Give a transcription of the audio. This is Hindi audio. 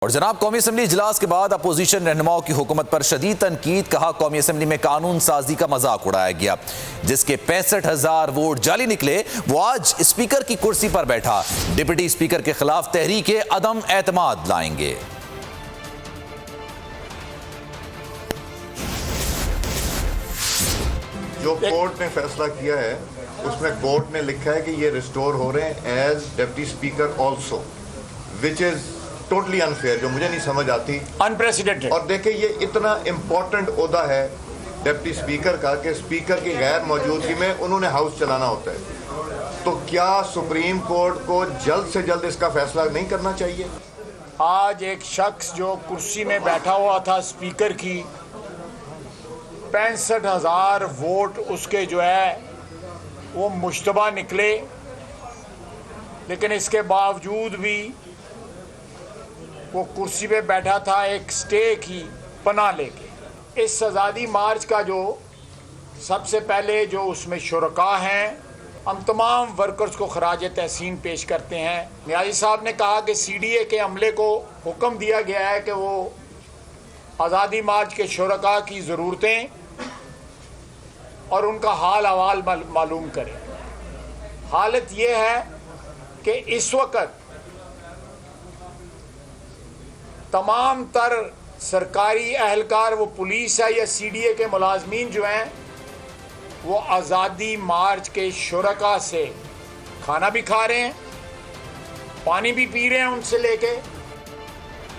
और जनाब, कौमी असम्बली इजलास के बाद अपोजिशन रहनुमाओं की हुकूमत पर शदीद तनकीद। कहा, कौमी असम्बली में कानून साजी का मजाक उड़ाया गया। जिसके 65,000 वोट जाली निकले, वो आज स्पीकर की कुर्सी पर बैठा डिप्टी स्पीकर के खिलाफ तहरीक अदम एतमाद लाएंगे। जो कोर्ट ने फैसला किया है उसमें कोर्ट ने लिखा है कि ये रिस्टोर हो रहे हैं as deputy speaker also, which is totally unfair, जो मुझे नहीं समझ आती, अनप्रेसिडेंटेड। और देखिए ये इतना इम्पोर्टेंट ओहदा है डिप्टी स्पीकर का कि स्पीकर की गैर मौजूदगी में उन्होंने हाउस चलाना होता है। तो क्या सुप्रीम कोर्ट को जल्द से जल्द इसका फैसला नहीं करना चाहिए? आज एक शख्स जो कुर्सी में बैठा हुआ था स्पीकर की, 65,000 वोट उसके जो है वो मुश्तबा निकले, लेकिन इसके बावजूद भी वो कुर्सी पे बैठा था एक स्टे की पनाह लेके। इस आज़ादी मार्च का जो सबसे पहले जो उसमें शुरका हैं, हम तमाम वर्कर्स को खराज तहसीन पेश करते हैं। न्याजी साहब ने कहा कि CDA के अमले को हुक्म दिया गया है कि वो आज़ादी मार्च के शुरका की ज़रूरतें और उनका हाल अहवाल मालूम करें। हालत ये है कि इस वक्त तमाम तर सरकारी अहलकार, वो पुलिस है या CDA के मुलाजमीन जो हैं, वो आज़ादी मार्च के शुरका से खाना भी खा रहे हैं, पानी भी पी रहे हैं उनसे लेके,